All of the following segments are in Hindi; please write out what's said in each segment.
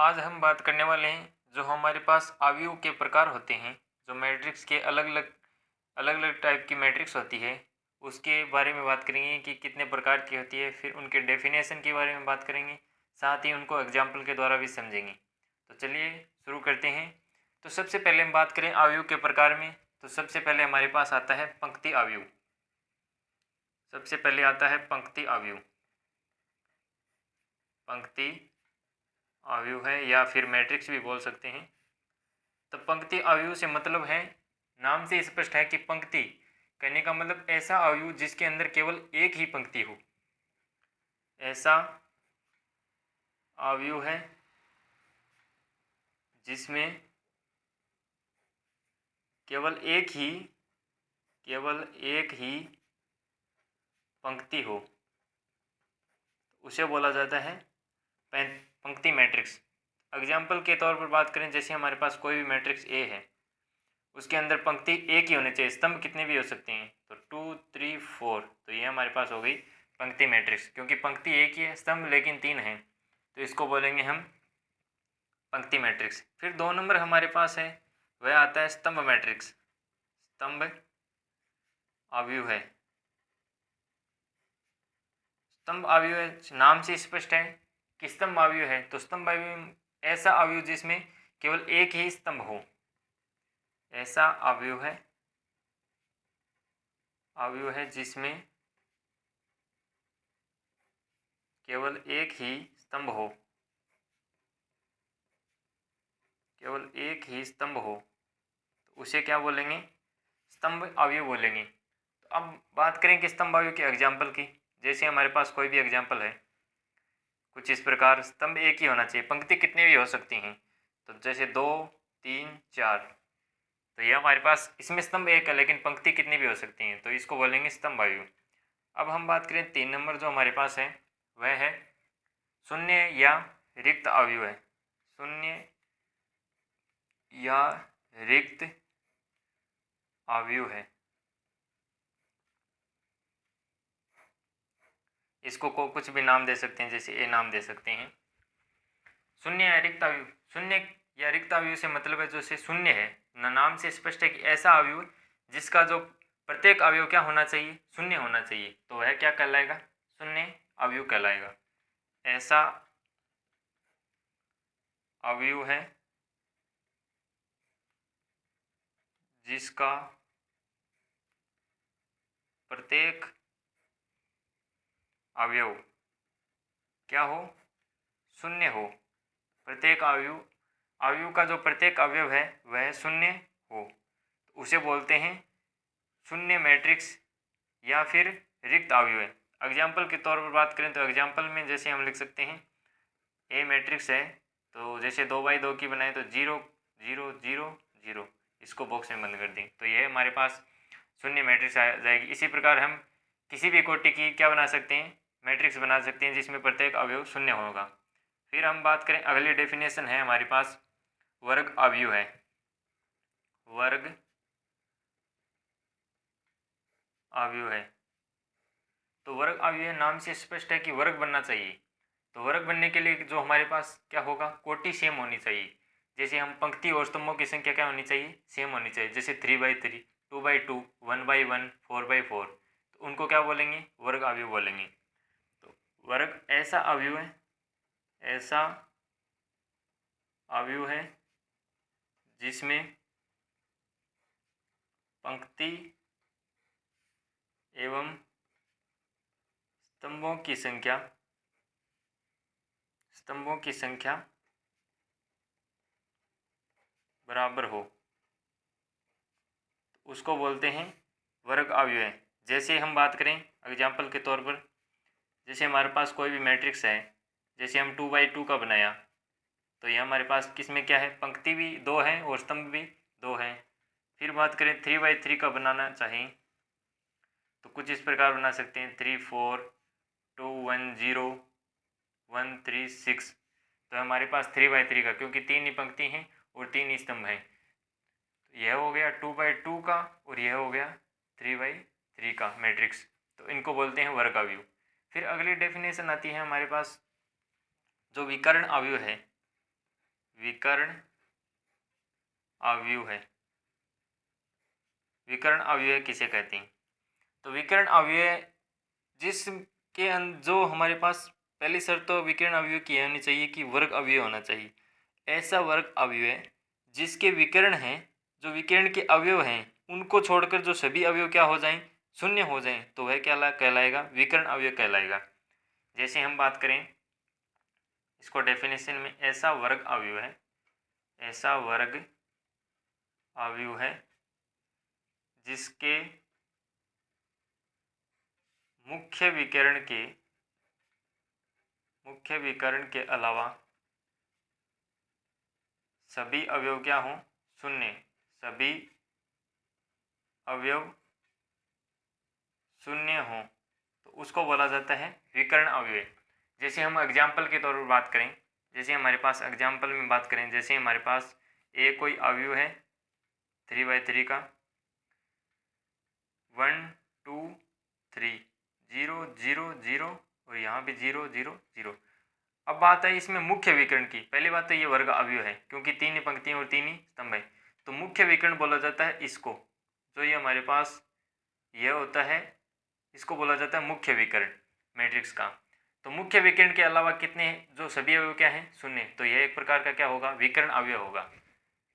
आज हम बात करने वाले हैं जो हमारे पास अवयव के प्रकार होते हैं, जो मैट्रिक्स के अलग अलग टाइप की मैट्रिक्स होती है उसके बारे में बात करेंगे कि कितने प्रकार की होती है। फिर उनके डेफिनेशन के बारे में बात करेंगे, साथ ही उनको एग्जाम्पल के द्वारा भी समझेंगे। तो चलिए शुरू करते हैं। तो सबसे पहले हम बात करें अवयव के प्रकार में, तो सबसे पहले हमारे पास आता है पंक्ति अवयव। सबसे पहले आता है पंक्ति अवयव। पंक्ति अवयव है या फिर मैट्रिक्स भी बोल सकते हैं। तो पंक्ति अवयव से मतलब है, नाम से स्पष्ट है कि पंक्ति कहने का मतलब ऐसा अवयव जिसके अंदर केवल एक ही पंक्ति हो। ऐसा अवयव है जिसमें केवल एक ही पंक्ति हो, उसे बोला जाता है पंक्ति मैट्रिक्स। एग्जाम्पल के तौर पर बात करें, जैसे हमारे पास कोई भी मैट्रिक्स ए है, उसके अंदर पंक्ति एक ही होनी चाहिए, स्तंभ कितने भी हो सकते हैं, तो 2 3 4। तो ये हमारे पास हो गई पंक्ति मैट्रिक्स, क्योंकि पंक्ति एक ही है, स्तंभ लेकिन 3 हैं, तो इसको बोलेंगे हम पंक्ति मैट्रिक्स। फिर 2 नंबर हमारे पास है, वह आता है स्तंभ मैट्रिक्स। स्तंभ अवयव है। स्तंभ अवयव है, नाम से स्पष्ट है कि स्तंभ अवयव है। तो स्तंभ अवयव ऐसा अवयव जिसमें केवल एक ही स्तंभ हो। ऐसा अवयव है जिसमें केवल एक ही स्तंभ हो। केवल एक ही स्तंभ हो, तो उसे क्या बोलेंगे, स्तंभ अवयव बोलेंगे। तो अब बात करें कि स्तंभ अवयव के एग्जाम्पल की। जैसे हमारे पास कोई भी एग्जाम्पल है कुछ इस प्रकार, स्तंभ एक ही होना चाहिए, पंक्ति कितनी भी हो सकती हैं, तो जैसे 2 3 4। तो यह हमारे पास इसमें स्तंभ एक है लेकिन पंक्ति कितनी भी हो सकती हैं, तो इसको बोलेंगे स्तंभ अवयव। अब हम बात करें 3 नंबर जो हमारे पास है, वह है शून्य या रिक्त अवयव है। शून्य या रिक्त अवयव है। इसको कुछ भी नाम दे सकते हैं, जैसे ए नाम दे सकते हैं। शून्य या रिक्त अवयव, शून्य या रिक्त अवयव से मतलब है जो से शून्य है, नाम से स्पष्ट है कि ऐसा अवयव जिसका जो प्रत्येक अवयव क्या होना चाहिए, शून्य होना चाहिए, तो वह क्या कहलाएगा, शून्य अवयव कहलाएगा। ऐसा अवयव है जिसका प्रत्येक अवयव क्या हो, शून्य हो। प्रत्येक अवयव का जो प्रत्येक अवयव है वह शून्य हो, तो उसे बोलते हैं शून्य मैट्रिक्स या फिर रिक्त अवयव है। एग्जाम्पल के तौर पर बात करें तो एग्जाम्पल में जैसे हम लिख सकते हैं, ए मैट्रिक्स है, तो जैसे 2x2 की बनाए तो 0 0 0 0, इसको बॉक्स में बंद कर दें, तो यह हमारे पास शून्य मैट्रिक्स आ जाएगी। इसी प्रकार हम किसी भी कोटि की क्या बना सकते हैं, मैट्रिक्स बना सकते हैं जिसमें प्रत्येक अवयव शून्य होगा। फिर हम बात करें, अगली डेफिनेशन है हमारे पास वर्ग अवयव है। वर्ग अवयव है, तो वर्ग अवयव नाम से स्पष्ट है कि वर्ग बनना चाहिए। तो वर्ग बनने के लिए जो हमारे पास क्या होगा, कोटि सेम होनी चाहिए। जैसे हम पंक्ति और स्तंभों की संख्या क्या होनी चाहिए, सेम होनी चाहिए। जैसे 3x3, 2x2, 1x1, 4x4, तो उनको क्या बोलेंगे, वर्ग अवयव बोलेंगे। तो वर्ग ऐसा अवयव है, ऐसा अवयव है जिसमें पंक्ति एवं स्तंभों की संख्या बराबर हो, तो उसको बोलते हैं वर्ग अवयव है। जैसे हम बात करें एग्जाम्पल के तौर पर, जैसे हमारे पास कोई भी मैट्रिक्स है, जैसे हम 2x2 का बनाया, तो ये हमारे पास किसमें क्या है, पंक्ति भी 2 है और स्तंभ भी 2 है। फिर बात करें 3x3 का बनाना चाहें तो कुछ इस प्रकार बना सकते हैं, 3 4 2 1 0 1 3 6। तो हमारे पास 3x3 का, क्योंकि 3 ही पंक्ति हैं और 3 ही स्तंभ हैं, तो यह हो गया 2x2 का और यह हो गया 3x3 का मैट्रिक्स। तो इनको बोलते हैं वर्ग अवयव। फिर अगली डेफिनेशन आती है हमारे पास जो विकर्ण अवयव है। विकर्ण अवयव है। विकर्ण अवयव किसे कहते हैं? तो विकर्ण अवयव जिसके जो हमारे पास पहली शर्त तो विकर्ण अवयव की होनी चाहिए कि वर्ग अवयव होना चाहिए। ऐसा वर्ग अवयव जिसके विकर्ण हैं, जो विकर्ण के अवयव हैं उनको छोड़कर जो सभी अवयव क्या हो जाएं, शून्य हो जाएं, तो वह क्या कहलाएगा? विकर्ण अवयव कहलाएगा। जैसे हम बात करें इसको डेफिनेशन में, ऐसा वर्ग अवयव है, ऐसा वर्ग अवयव है जिसके मुख्य विकर्ण के अलावा सभी अवयव क्या हों? शून्य। सभी अवयव शून्य हों तो उसको बोला जाता है विकर्ण अवयव। जैसे हम एग्जाम्पल के तौर पर बात करें, जैसे हमारे पास एग्जाम्पल में बात करें, जैसे हमारे पास एक कोई अवयव है 3/3 का, 1 2 3, 0 0 0 और यहाँ भी 0 0 0। अब बात है इसमें मुख्य विकर्ण की। पहली बात तो ये वर्ग अवयव है क्योंकि 3 पंक्तियाँ और 3 स्तंभ है, तो मुख्य विकर्ण बोला जाता है इसको। जो ये हमारे पास यह होता है इसको बोला जाता है मुख्य विकर्ण मैट्रिक्स का। तो मुख्य विकर्ण के अलावा कितने हैं? जो सभी अवयव क्या हैं? शून्य। तो यह एक प्रकार का क्या होगा? विकर्ण अवयव होगा।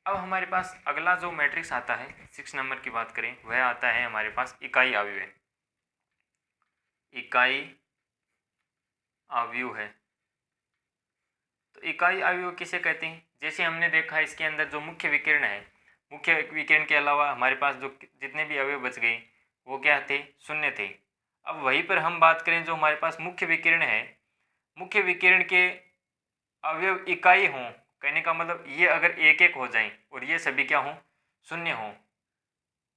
अब हमारे पास अगला जो मैट्रिक्स आता है 6 नंबर की बात करें, वह आता है हमारे पास इकाई अवयव। इकाई अवयव है। तो इकाई अवयव किसे कहते हैं? जैसे हमने देखा इसके अंदर जो मुख्य विकर्ण है, मुख्य विकर्ण के अलावा हमारे पास जो जितने भी अवयव बच गए वो क्या थे? शून्य थे। अब वहीं पर हम बात करें जो हमारे पास मुख्य विकर्ण है, मुख्य विकर्ण के अवयव इकाई हों, कहने का मतलब ये अगर एक एक हो जाएं और ये सभी क्या हों? शून्य हों,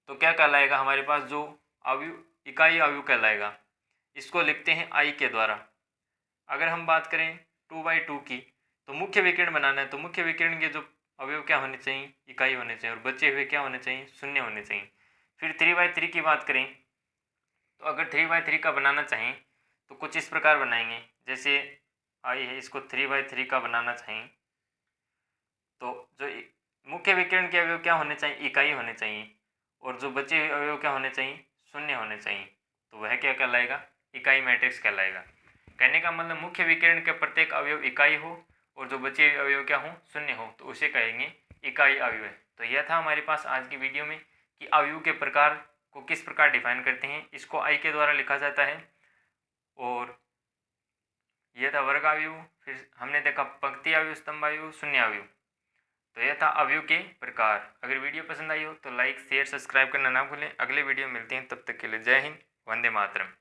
तो क्या कहलाएगा? हमारे पास जो अवयव इकाई अवयव कहलाएगा। इसको लिखते हैं आई के द्वारा। अगर हम बात करें 2/2 की, तो मुख्य विकर्ण बनाना है तो मुख्य विकर्ण के जो अवयव क्या होने चाहिए? इकाई होने चाहिए, और बचे हुए क्या होने चाहिए? शून्य होने चाहिए। फिर 3/3 की बात करें तो अगर 3/3 का बनाना चाहें तो कुछ इस प्रकार बनाएंगे। जैसे आई है, इसको 3/3 का बनाना चाहें तो जो मुख्य विकर्ण के अवयव क्या होने चाहिए? इकाई होने चाहिए, और जो बचे हुए अवयव क्या होने चाहिए? शून्य होने चाहिए। तो वह क्या कहलाएगा? इकाई मैट्रिक्स कहलाएगा। कहने का मतलब मुख्य विकर्ण के प्रत्येक अवयव इकाई हो और जो बचे हुए अवयव क्या हो? शून्य हो, तो उसे कहेंगे इकाई अवयव। तो यह था हमारे पास आज की वीडियो में कि अवयव के प्रकार को किस प्रकार डिफाइन करते हैं। इसको आई के द्वारा लिखा जाता है, और यह था वर्ग अवयव। फिर हमने देखा पंक्ति अवयव, स्तंभ अवयव, शून्य अवयव। तो यह था अवयव के प्रकार। अगर वीडियो पसंद आई हो तो लाइक शेयर सब्सक्राइब करना ना भूलें। अगले वीडियो में मिलते हैं, तब तक के लिए जय हिंद, वंदे मातरम।